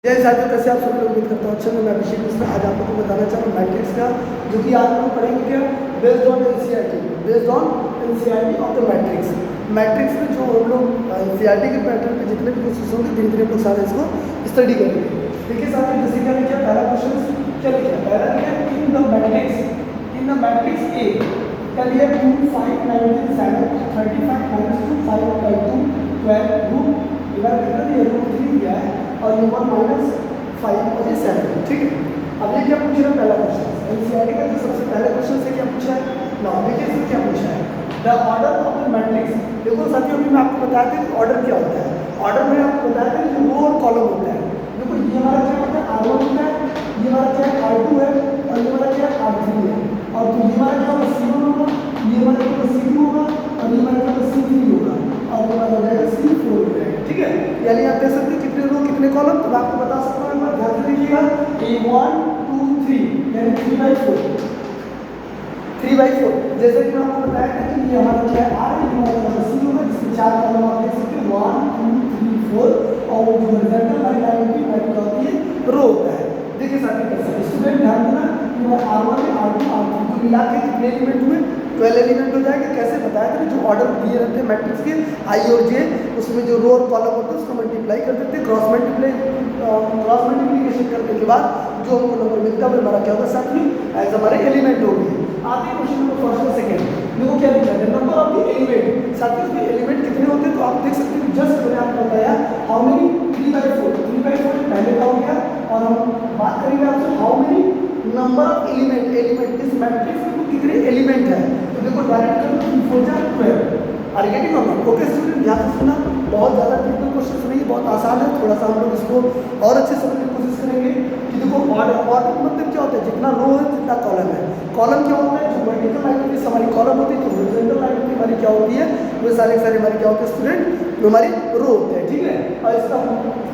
जय साथियों, कैसे आप सभी लोग उम्मीद करता हूँ अच्छा। मैं अभिषेक मिश्रा आज आप लोगों को बताना चाह रहा हूँ मैट्रिक्स का, जो कि आज हम लोग पढ़ेंगे क्या based on NCERT, based on NCERT of the matrix. Matrix में जो हम लोग एनसीईआरटी के पैटर्न पे जितने भी क्वेश्चन होंगे धीरे धीरे हम लोग सारे इसको स्टडी करेंगे। देखिए साथियों, जैसे क्या लिखा पहला क्वेश्चन, क्या लिखा पहला लिखा इन द मैट्रिक्स ए क्या लिया 2 5 19 7 35 -2 5/2 12 रूट डिवाइड कितना दिया रूट 3 दिया है और ये 1 -5 और ये 7। ठीक है, अब ये क्या पूछ रहा है पहला क्वेश्चन एनसीईआरटी का जो सबसे पहले क्वेश्चन से क्या पूछा है ना, देखिए इसमें क्या पूछा है the order of the matrix. देखो साथियों, अभी मैं आपको बताया था कि ऑर्डर क्या होता है। ऑर्डर में आपको बताया था कि रो और कॉलम होता है। देखो ये हमारा क्या होता है R1 होता है, ये हमारा क्या है R2 है और ये हमारा क्या है R3 है। और तो ये हमारा क्या होगा C1 होगा, ये हमारा क्या होगा C2 होगा और ये हमारा क्या होगा C3 होगा और ये हमारा हो जाएगा C4 हो जाएगा। ठीक है, यानी आप देख सकते हैं कितने रो कितने कॉलम, तो मैं आपको बता सकता हूँ। एक बार ध्यान से देखिएगा A1 2 3 यानी 3/4 जैसे कि मैं आपको बताया था कि ये हमारा क्या है R, ये हमारा C होगा जिसमें 4 कॉलम आप देख सकते हैं 1 2 3 4 और जो हॉरिजॉन्टल लाइन की वैल्यू क्या होती है रो होता है। देखिए साथियों कैसे स्टूडेंट ध्यान देना कि R1 R2 R3 को मिला के कितने एलिमेंट हुए 12 एलिमेंट हो जाएगा। कैसे बताया था जो ऑर्डर दिए रहते हैं मैट्रिक्स के I और J, उसमें जो रो और कॉलम होते हैं उसको मल्टीप्लाई कर देते हैं, क्रॉस मल्टीप्लिकेशन करने के बाद जो हमको नंबर मिलता है हमारा क्या होगा साथ में एज हमारे एलिमेंट होंगे। आते क्वेश्चन नंबर फर्स्ट और सेकंड, देखो क्या लिखा है नंबर ऑफ द एलिमेंट। साथियों इसमें एलिमेंट कितने होते हैं तो आप देख सकते हैं जस्ट मैंने आपको बताया हाउ मेनी 3/4 पहले का हो गया। और हम बात करेंगे आपसे how many number of element इस मैट्रिक्स में कितने एलिमेंट है। तो देखो डायरेक्ट करो 3 4 जा 12। आर यू गेटिंग और नॉट? ओके स्टूडेंट, ध्यान से सुनना, बहुत ज़्यादा टिपिकल क्वेश्चन नहीं, बहुत आसान है। थोड़ा सा हम लोग इसको और अच्छे से समझने की कोशिश करेंगे कि देखो ऑर्डर मतलब क्या होता है जितना रो है जितना कॉलम है। कॉलम क्या होता है जो वर्टिकल लाइन होती है हमारी कॉलम होती है, तो हॉरिजॉन्टल लाइन होती है हमारी क्या होती है वो सारे हमारी क्या होते हैं स्टूडेंट वो हमारी रो होते हैं। ठीक है, और इसका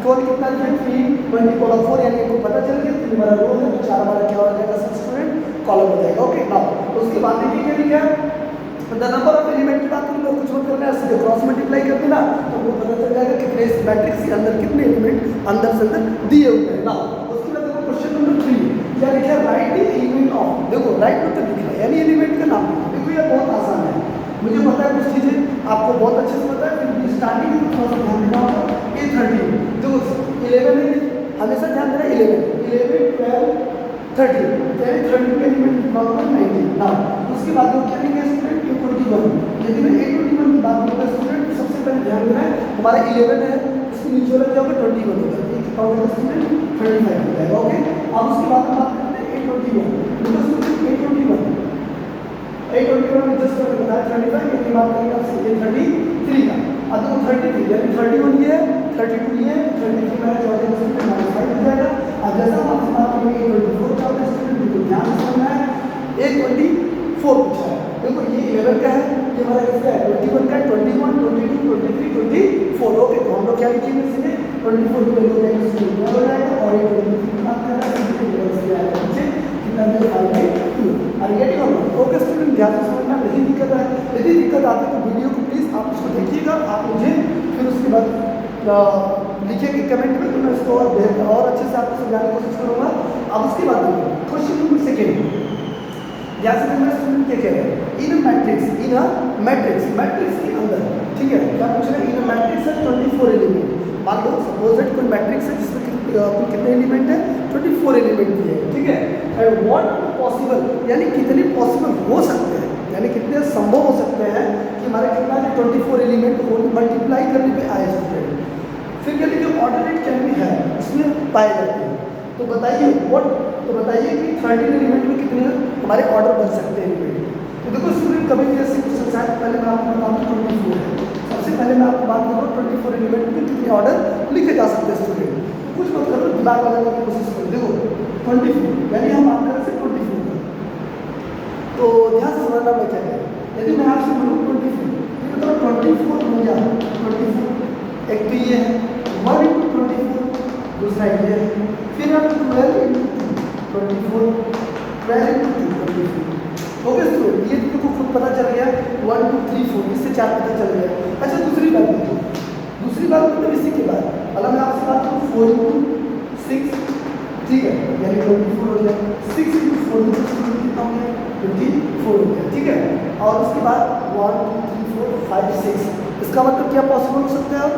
टोटल कितना है 3/4 यानी आपको पता चल गया 3 हमारा रो है तो 4 हमारा क्या हो जाएगा स्टूडेंट कॉलम हो जाएगा। ओके नाउ उसके बाद देखिए क्या द नंबर ऑफ एलिमेंट की बात करें तो कुछ मत करना है, सीधे क्रॉस मल्टीप्लाई कर देना तो हमको पता चल जाएगा कितने इस मैट्रिक्स के अंदर कितने एलिमेंट अंदर से अंदर दिए हुए हैं। नाउ उसके बाद देखो क्वेश्चन नंबर 3 क्या लिखा है राइट द एलिमेंट ऑफ। देखो राइट मतलब लिखना है यानी एलिमेंट का नाम लिखना। देखो ये बहुत आसान है, मुझे पता है कुछ चीजें आपको बहुत अच्छे से पता है, फिर स्टार्टिंग में थोड़ा सा ध्यान देना होगा। A13 देखो 11 है, हमेशा ध्यान देना 11 12 13 यानी 30 का एलिमेंट नॉर्मल 19। नाउ उसके बाद क्या लिखेंगे स्टूडेंट A21। यदि मैं A21 की बात करूँगा स्टूडेंट सबसे पहले ध्यान देना है हमारा 11 है, इसके नीचे वाला क्या होगा 21 होगा, एक काउंट होगा स्टूडेंट 35 हो जाएगा। ओके, अब उसके बाद हम बात करते हैं A21। देखो स्टूडेंट A21 में जस्ट मैंने बताया 35, यदि बात करेंगे आपसे A33 का। अब देखो 33 यानी 31 ये है 32 ये है 33 में 14 स्टूडेंट -5 हो जाएगा। अब जैसा हम आपसे बात करेंगे A24 का स्टूडेंट बिल्कुल ध्यान से सुनना है। A24 पूछा है, देखो ये 11 का है, ये हमारा किसका है 21 का, 21 22 23 24। ओके, तो हम लोग क्या लिखेंगे इसमें 24 को ले जाएंगे इसमें हो जाएगा और ये 23 की बात कर रहा है इसमें रिवर्स किया है नीचे कितना है 5/2। और ये गेटिंग होगा। ओके स्टूडेंट, ध्यान से समझना, नहीं दिक्कत है, यदि दिक्कत आती है तो वीडियो को प्लीज आप उसको देखिएगा, आप मुझे फिर उसके बाद लिखिएगा कमेंट में, तो मैं इसको और अच्छे से आपको समझाने की कोशिश करूँगा। अब उसके बाद क्वेश्चन नंबर सेकेंड जैसे कि मेरा स्टूडेंट क्या कह रहे हैं इन मैट्रिक्स के अंदर। ठीक है, क्या पूछ रहे हैं इन मैट्रिक्स है 24 एलिमेंट। मान लो सपोज दैट कोई मैट्रिक्स है जिसमें कितने एलिमेंट है 24 एलिमेंट दिए हैं। ठीक है, एंड व्हाट पॉसिबल यानी कितने पॉसिबल हो सकते हैं, यानी कितने संभव हो सकते हैं कि हमारे कितना 24 एलिमेंट को मल्टीप्लाई करने पे आए स्टूडेंट। फिर क्या लिखे ऑर्डिनेट कैन बी है उसमें पाए जाते हैं। तो बताइए कि 13 एलिमेंट में कितने हमारे ऑर्डर बन सकते हैं एलिमेंट। तो देखो स्टूडेंट कभी भी ऐसे क्वेश्चन शायद पहले मैं आपको बताऊँ 24 है, सबसे पहले मैं आपको बात करूँ 24 एलिमेंट में कितने ऑर्डर लिखे जा सकते हैं स्टूडेंट। तो कुछ मत करो, दिमाग लगाने की कोशिश करो। देखो 24 यानी हम बात करें से 24 का, तो ध्यान से समझना मैं क्या है। यदि मैं आपसे बोलूँ 24 तो 24 हो गया 24, एक तो ये है 1 × 24, दूसरा ये है, फिर आप 12 × 24 12 × 24। ओके स्टूडेंट, ये तुमको खुद पता चल गया 1 2 3 4 इससे 4 पता चल गया। अच्छा दूसरी बात मतलब इसी के बाद अगर मैं आपसे बात करूँ 4 × 6, ठीक है, यानी 24 हो गया। 6 इंटू 4 कितना हो गया? 24 हो गया, ठीक है। और उसके बाद 1 2 3 4 5 6, इसका मतलब क्या पॉसिबल हो सकता है?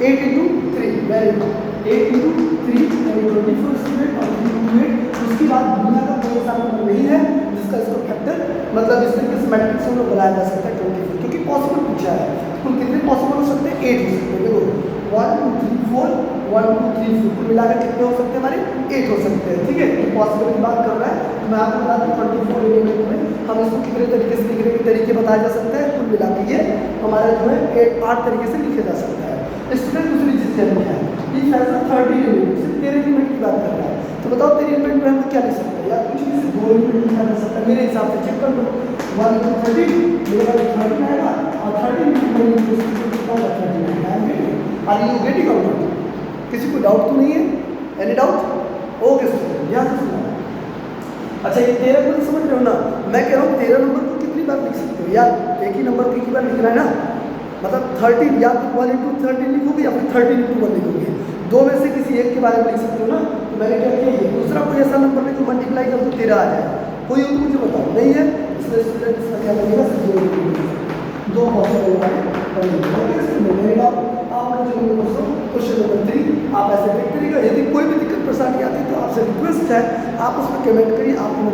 8 इंटू 3, वेरी गुड, 8 इंटू 3 यानी 24 स्टूडेंट और 3 इंटू 8। उसके बाद दुनिया का कोई ऐसा नंबर नहीं है जिसका इसको फैक्टर मतलब इस तरीके से मैट्रिक्स से हम लोग बनाया जा सकता है 24, क्योंकि पॉसिबल पूछा है। कुल कितने पॉसिबल हो सकते हैं? 8 हो सकते हैं। देखो 1 2 3 4 1 2 3 4 कुल मिलाकर कितने हो सकते हैं हमारे? 8 हो सकते हैं, ठीक है। तो पॉसिबल की बात कर रहा है तो मैं आपको बता दूं 24 एलिमेंट में हम इसको कितने तरीके से लिखने के तरीके बताया जा सकता है। कुल मिला के ये हमारा जो है 8 तरीके से लिखा जा सकता है। स्टूडेंट दूसरी चीज क्या है? ये फैसला 30 एलिमेंट सिर्फ 13 एलिमेंट की बात कर रहा है। तो बताओ 13 एलिमेंट में हम क्या लिख सकते हैं? या कुछ भी सिर्फ 2 एलिमेंट लिखा जा सकता है। मेरे हिसाब से चेक कर लो, 1 इंटू 30 मेरे पास 30 आएगा और 30 इंटू 1 इंटू कितना होगा? 39 आएंगे। आर यू गेटिंग और नॉट? किसी को डाउट तो नहीं है? Any doubt? ओके स्टूडेंट, ध्यान से सुनो। अच्छा ये 13 को समझ रहे हो ना? मैं कह रहा हूँ 13 नंबर को कितनी बार लिख सकते हो? यार एक ही नंबर को एक ही बार लिखना है ना, मतलब 13 या तो 1 इंटू 13 लिखोगे या फिर 13 इंटू 1 लिखोगे, दो में से किसी एक के बारे में लिख सकते हो ना। तो मैंने क्या किया, ये दूसरा कोई ऐसा नंबर नहीं जो मल्टीप्लाई कर दो 13 आ जाए, कोई हो तो मुझे बताओ। नहीं है, इसलिए स्टूडेंट इसका क्या लगेगा? सिर्फ 2 पॉसिबल है। आप लोग जो दोस्तों क्वेश्चन नंबर 3 आप ऐसे देख करिएगा। यदि कोई भी दिक्कत परेशानी आती है तो आपसे रिक्वेस्ट है आप उसमें कमेंट करिए, आपको मैं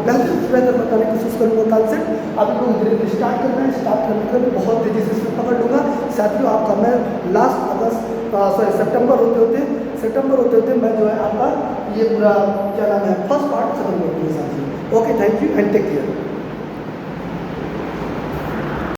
बेहतर बताने की कोशिश करूँगा कल से। अभी लोग धीरे धीरे स्टार्ट करना है, स्टार्ट करने के बाद बहुत तेज़ी से इसमें पकड़ लूँगा। साथियों आपका मैं लास्ट सितंबर होते होते मैं जो है आपका ये पूरा क्या नाम है फर्स्ट पार्ट खत्म कर दूँगा साथियों। Okay, thank you and take care.